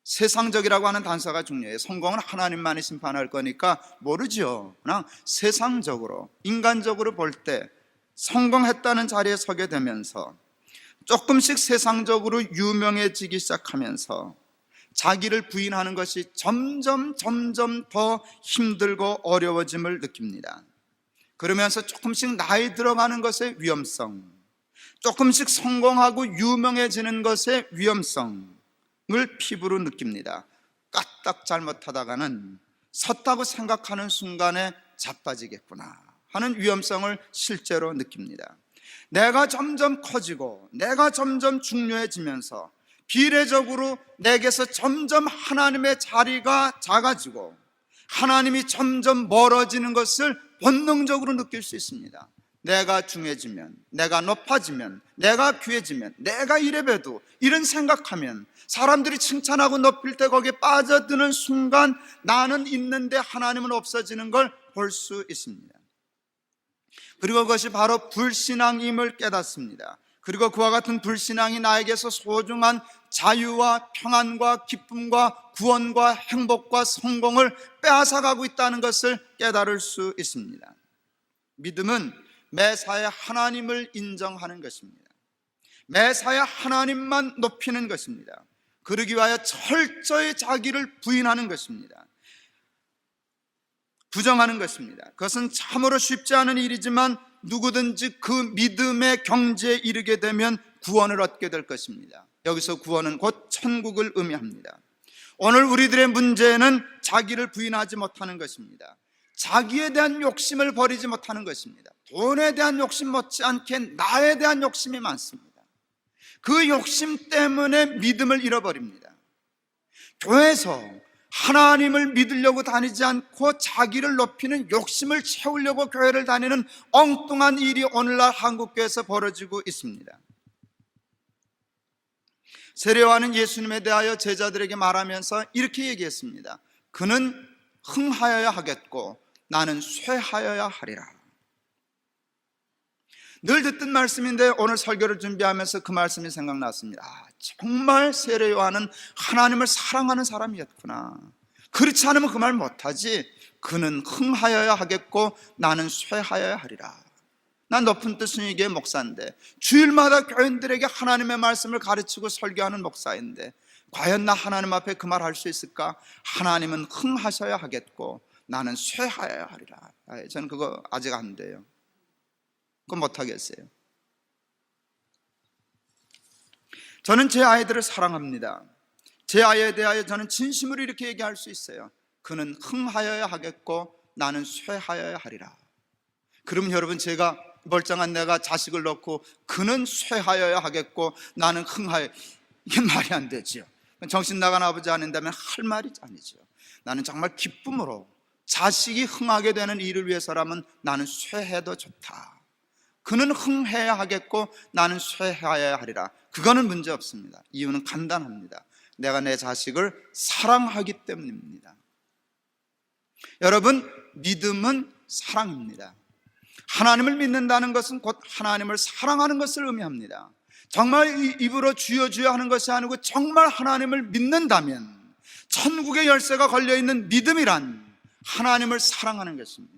세상적이라고 하는 단서가 중요해요. 성공은 하나님만이 심판할 거니까 모르죠. 그냥 세상적으로, 인간적으로 볼 때 성공했다는 자리에 서게 되면서 조금씩 세상적으로 유명해지기 시작하면서 자기를 부인하는 것이 점점 더 힘들고 어려워짐을 느낍니다. 그러면서 조금씩 나이 들어가는 것의 위험성, 조금씩 성공하고 유명해지는 것의 위험성을 피부로 느낍니다. 까딱 잘못하다가는 섰다고 생각하는 순간에 자빠지겠구나 하는 위험성을 실제로 느낍니다. 내가 점점 커지고 내가 점점 중요해지면서 비례적으로 내게서 점점 하나님의 자리가 작아지고 하나님이 점점 멀어지는 것을 본능적으로 느낄 수 있습니다. 내가 중요해지면, 내가 높아지면, 내가 귀해지면, 내가 이래봬도 이런 생각하면 사람들이 칭찬하고 높일 때 거기에 빠져드는 순간 나는 있는데 하나님은 없어지는 걸 볼 수 있습니다. 그리고 그것이 바로 불신앙임을 깨닫습니다. 그리고 그와 같은 불신앙이 나에게서 소중한 자유와 평안과 기쁨과 구원과 행복과 성공을 빼앗아가고 있다는 것을 깨달을 수 있습니다. 믿음은 매사에 하나님을 인정하는 것입니다. 매사에 하나님만 높이는 것입니다. 그러기 위하여 철저히 자기를 부인하는 것입니다. 부정하는 것입니다. 그것은 참으로 쉽지 않은 일이지만 누구든지 그 믿음의 경지에 이르게 되면 구원을 얻게 될 것입니다. 여기서 구원은 곧 천국을 의미합니다. 오늘 우리들의 문제는 자기를 부인하지 못하는 것입니다. 자기에 대한 욕심을 버리지 못하는 것입니다. 돈에 대한 욕심 못지않게 나에 대한 욕심이 많습니다. 그 욕심 때문에 믿음을 잃어버립니다. 교회에서 하나님을 믿으려고 다니지 않고 자기를 높이는 욕심을 채우려고 교회를 다니는 엉뚱한 일이 오늘날 한국교회에서 벌어지고 있습니다. 세례요한은 예수님에 대하여 제자들에게 말하면서 이렇게 얘기했습니다. 그는 흥하여야 하겠고 나는 쇠하여야 하리라. 늘 듣던 말씀인데 오늘 설교를 준비하면서 그 말씀이 생각났습니다. 정말 세례요한은 하나님을 사랑하는 사람이었구나. 그렇지 않으면 그 말 못하지. 그는 흥하여야 하겠고 나는 쇠하여야 하리라. 난 높은 뜻 순위교회 목사인데 주일마다 교인들에게 하나님의 말씀을 가르치고 설교하는 목사인데 과연 나 하나님 앞에 그 말 할 수 있을까? 하나님은 흥하셔야 하겠고 나는 쇠하여야 하리라. 저는 그거 아직 안 돼요. 그거 못하겠어요. 저는 제 아이들을 사랑합니다. 제 아이에 대하여 저는 진심으로 이렇게 얘기할 수 있어요. 그는 흥하여야 하겠고 나는 쇠하여야 하리라. 그럼 여러분, 제가 멀쩡한 내가 자식을 놓고 그는 쇠하여야 하겠고 나는 흥하여, 이게 말이 안 되죠. 정신 나간 아버지 아닌다면 할 말이 아니죠. 나는 정말 기쁨으로 자식이 흥하게 되는 일을 위해서라면 나는 쇠해도 좋다. 그는 흥해야 하겠고 나는 쇠하여야 하리라. 그거는 문제 없습니다. 이유는 간단합니다. 내가 내 자식을 사랑하기 때문입니다. 여러분, 믿음은 사랑입니다. 하나님을 믿는다는 것은 곧 하나님을 사랑하는 것을 의미합니다. 정말 입으로 주여 주여 하는 것이 아니고 정말 하나님을 믿는다면 천국의 열쇠가 걸려있는 믿음이란 하나님을 사랑하는 것입니다.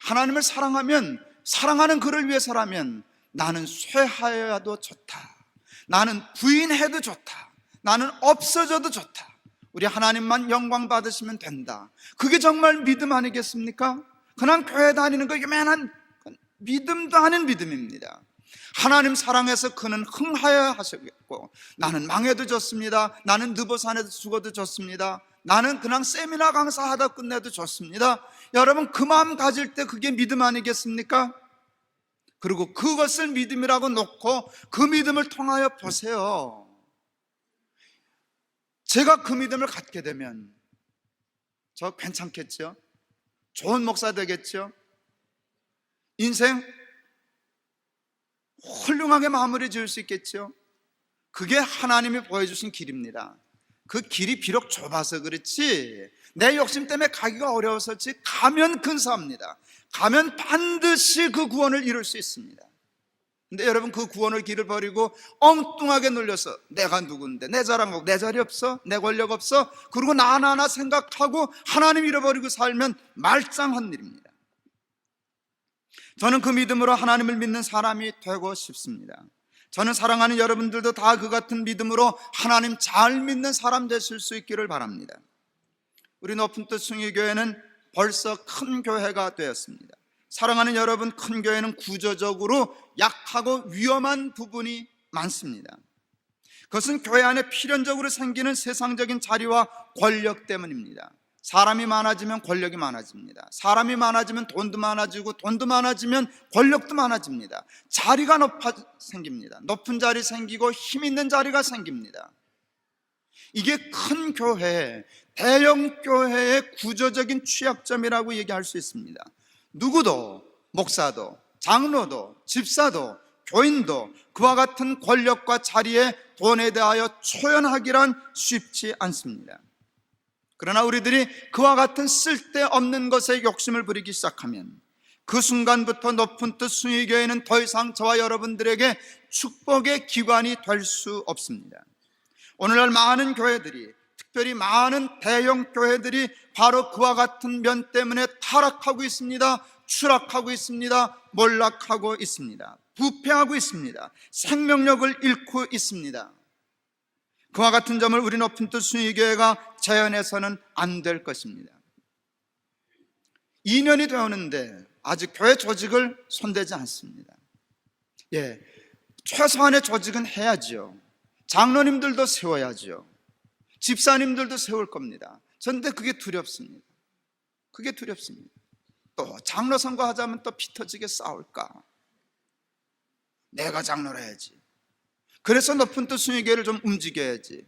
하나님을 사랑하면, 사랑하는 그를 위해서라면 나는 쇠하여도 좋다. 나는 부인해도 좋다. 나는 없어져도 좋다. 우리 하나님만 영광 받으시면 된다. 그게 정말 믿음 아니겠습니까? 그냥 교회 다니는 거 요만한 믿음도 아닌 믿음입니다. 하나님 사랑해서 그는 흥하여야 하시겠고 나는 망해도 좋습니다. 나는 느보산에도 죽어도 좋습니다. 나는 그냥 세미나 강사하다 끝내도 좋습니다. 여러분, 그 마음 가질 때 그게 믿음 아니겠습니까? 그리고 그것을 믿음이라고 놓고 그 믿음을 통하여 보세요. 제가 그 믿음을 갖게 되면 저 괜찮겠죠? 좋은 목사 되겠죠? 인생 훌륭하게 마무리 지을 수 있겠죠? 그게 하나님이 보여주신 길입니다. 그 길이 비록 좁아서 그렇지 내 욕심 때문에 가기가 어려워서지 가면 근사합니다. 가면 반드시 그 구원을 이룰 수 있습니다. 근데 여러분, 그 구원의 길을 버리고 엉뚱하게 놀려서 내가 누군데, 내 자랑하고 내 자리 없어, 내 권력 없어, 그리고 나 생각하고 하나님 잃어버리고 살면 말짱한 일입니다. 저는 그 믿음으로 하나님을 믿는 사람이 되고 싶습니다. 저는 사랑하는 여러분들도 다 그 같은 믿음으로 하나님 잘 믿는 사람 되실 수 있기를 바랍니다. 우리 높은 뜻 숭의교회는 벌써 큰 교회가 되었습니다. 사랑하는 여러분, 큰 교회는 구조적으로 약하고 위험한 부분이 많습니다. 그것은 교회 안에 필연적으로 생기는 세상적인 자리와 권력 때문입니다. 사람이 많아지면 권력이 많아집니다. 사람이 많아지면 돈도 많아지고 돈도 많아지면 권력도 많아집니다. 자리가 생깁니다. 높은 자리 생기고 힘 있는 자리가 생깁니다. 이게 큰 교회, 대형 교회의 구조적인 취약점이라고 얘기할 수 있습니다. 누구도, 목사도, 장로도, 집사도, 교인도 그와 같은 권력과 자리에 돈에 대하여 초연하기란 쉽지 않습니다. 그러나 우리들이 그와 같은 쓸데없는 것에 욕심을 부리기 시작하면 그 순간부터 높은 뜻 숭의교회는 더 이상 저와 여러분들에게 축복의 기관이 될 수 없습니다. 오늘날 많은 교회들이, 특별히 많은 대형 교회들이 바로 그와 같은 면 때문에 타락하고 있습니다. 추락하고 있습니다. 몰락하고 있습니다. 부패하고 있습니다. 생명력을 잃고 있습니다. 그와 같은 점을 우리 높은 뜻 숭의교회가 재현해서는 안 될 것입니다. 2년이 되었는데 아직 교회 조직을 손대지 않습니다. 최소한의 조직은 해야죠. 장로님들도 세워야죠. 집사님들도 세울 겁니다. 그런데 그게 두렵습니다. 그게 두렵습니다. 또 장로 선거하자면 또 피 터지게 싸울까? 내가 장로를 해야지. 그래서 높은 뜻 순위교회를 좀 움직여야지.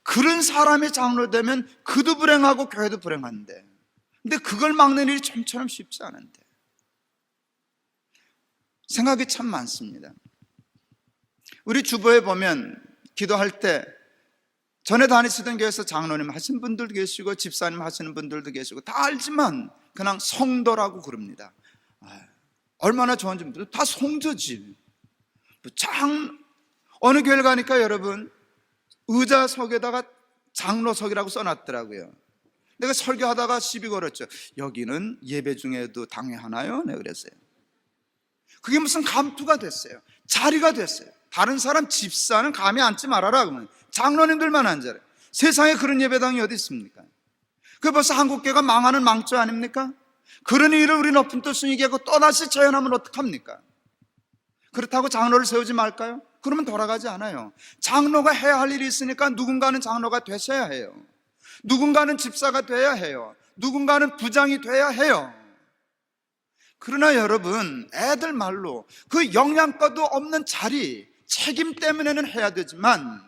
그런 사람이 장로 되면 그도 불행하고 교회도 불행한데, 근데 그걸 막는 일이 좀처럼 쉽지 않은데. 생각이 참 많습니다. 우리 주보에 보면 기도할 때 전에 다니시던 교회에서 장로님 하신 분들도 계시고 집사님 하시는 분들도 계시고 다 알지만 그냥 성도라고 그럽니다. 얼마나 좋은지 모르겠어요. 다 성도지. 어느 교회를 가니까 여러분 의자석에다가 장로석이라고 써놨더라고요. 내가 설교하다가 시비 걸었죠. 여기는 예배 중에도 당회하나요? 네, 그랬어요. 그게 무슨 감투가 됐어요. 자리가 됐어요. 다른 사람 집사는 감히 앉지 말아라 그러면 장로님들만 앉아요. 세상에 그런 예배당이 어디 있습니까? 그게 벌써 한국교회가 망하는 망조 아닙니까? 그런 일을 우리 높은 뜻 순위교회가 또다시 재현하면 어떡합니까? 그렇다고 장로를 세우지 말까요? 그러면 돌아가지 않아요. 장로가 해야 할 일이 있으니까 누군가는 장로가 되셔야 해요. 누군가는 집사가 돼야 해요. 누군가는 부장이 돼야 해요. 그러나 여러분, 애들 말로 그 영양가도 없는 자리, 책임 때문에는 해야 되지만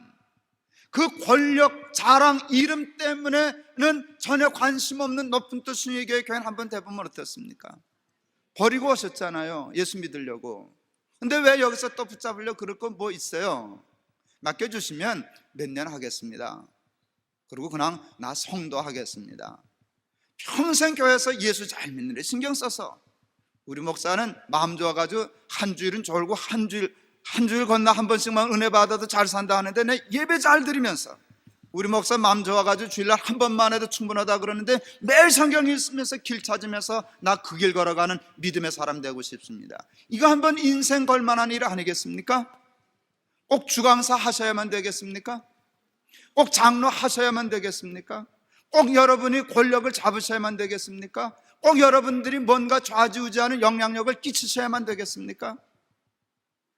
그 권력, 자랑, 이름 때문에는 전혀 관심 없는 높은 뜻 순위교회 교회는 한번 대보면 어떻습니까? 버리고 오셨잖아요. 예수 믿으려고. 근데 왜 여기서 또 붙잡으려고 그럴 거 뭐 있어요? 맡겨주시면 몇 년 하겠습니다. 그리고 그냥 나 성도 하겠습니다. 평생 교회에서 예수 잘 믿는 데 신경 써서 우리 목사는 마음 좋아가지고 한 주일은 졸고 한 주일 건너 한 번씩만 은혜 받아도 잘 산다 하는데 내 예배 잘 드리면서 우리 목사 마음 좋아가지고 주일날 한 번만 해도 충분하다 그러는데 매일 성경 읽으면서 길 찾으면서 나 그 길 걸어가는 믿음의 사람 되고 싶습니다. 이거 한번 인생 걸만한 일 아니겠습니까? 꼭 주강사 하셔야만 되겠습니까? 꼭 장로 하셔야만 되겠습니까? 꼭 여러분이 권력을 잡으셔야만 되겠습니까? 꼭 여러분들이 뭔가 좌지우지하는 영향력을 끼치셔야만 되겠습니까?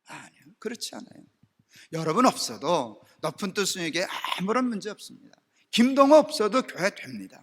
아니요, 그렇지 않아요. 여러분 없어도 높은 뜻 순위교회 아무런 문제 없습니다. 김동호 없어도 교회 됩니다.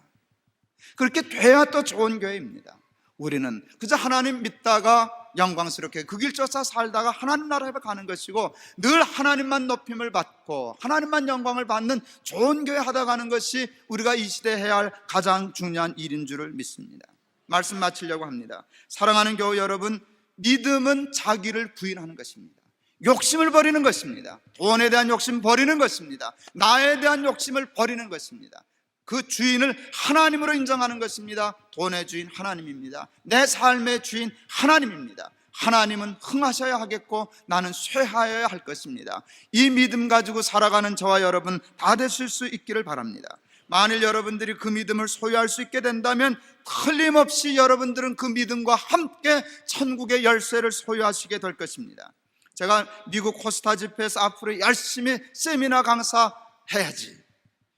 그렇게 돼야 또 좋은 교회입니다. 우리는 그저 하나님 믿다가 영광스럽게 그 길 쫓아 살다가 하나님 나라에 가는 것이고 늘 하나님만 높임을 받고 하나님만 영광을 받는 좋은 교회 하다 가는 것이 우리가 이 시대에 해야 할 가장 중요한 일인 줄을 믿습니다. 말씀 마치려고 합니다. 사랑하는 교회 여러분, 믿음은 자기를 부인하는 것입니다. 욕심을 버리는 것입니다. 돈에 대한 욕심 버리는 것입니다. 나에 대한 욕심을 버리는 것입니다. 그 주인을 하나님으로 인정하는 것입니다. 돈의 주인 하나님입니다. 내 삶의 주인 하나님입니다. 하나님은 흥하셔야 하겠고 나는 쇠하여야 할 것입니다. 이 믿음 가지고 살아가는 저와 여러분 다 되실 수 있기를 바랍니다. 만일 여러분들이 그 믿음을 소유할 수 있게 된다면 틀림없이 여러분들은 그 믿음과 함께 천국의 열쇠를 소유하시게 될 것입니다. 제가 미국 코스타 집회에서 앞으로 열심히 세미나 강사해야지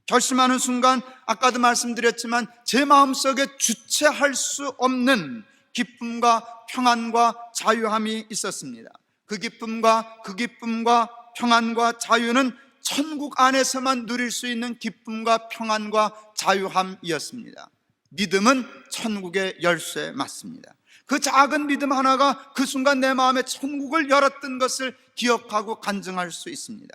결심하는 순간 아까도 말씀드렸지만 제 마음속에 주체할 수 없는 기쁨과 평안과 자유함이 있었습니다. 그 기쁨과 평안과 자유는 천국 안에서만 누릴 수 있는 기쁨과 평안과 자유함이었습니다. 믿음은 천국의 열쇠 맞습니다. 그 작은 믿음 하나가 그 순간 내 마음에 천국을 열었던 것을 기억하고 간증할 수 있습니다.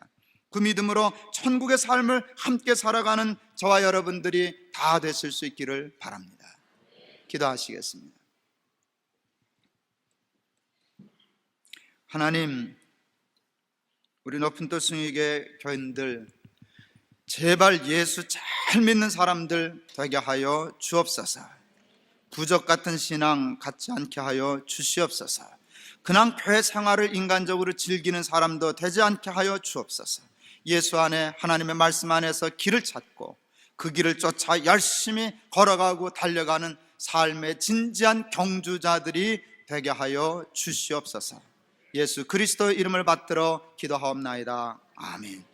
그 믿음으로 천국의 삶을 함께 살아가는 저와 여러분들이 다 되실 수 있기를 바랍니다. 기도하시겠습니다. 하나님, 우리 높은 뜻 순위교회 교인들 제발 예수 잘 믿는 사람들 되게 하여 주옵소서. 부적 같은 신앙 갖지 않게 하여 주시옵소서. 그냥 교회 생활을 인간적으로 즐기는 사람도 되지 않게 하여 주옵소서. 예수 안에 하나님의 말씀 안에서 길을 찾고 그 길을 쫓아 열심히 걸어가고 달려가는 삶의 진지한 경주자들이 되게 하여 주시옵소서. 예수 그리스도의 이름을 받들어 기도하옵나이다. 아멘.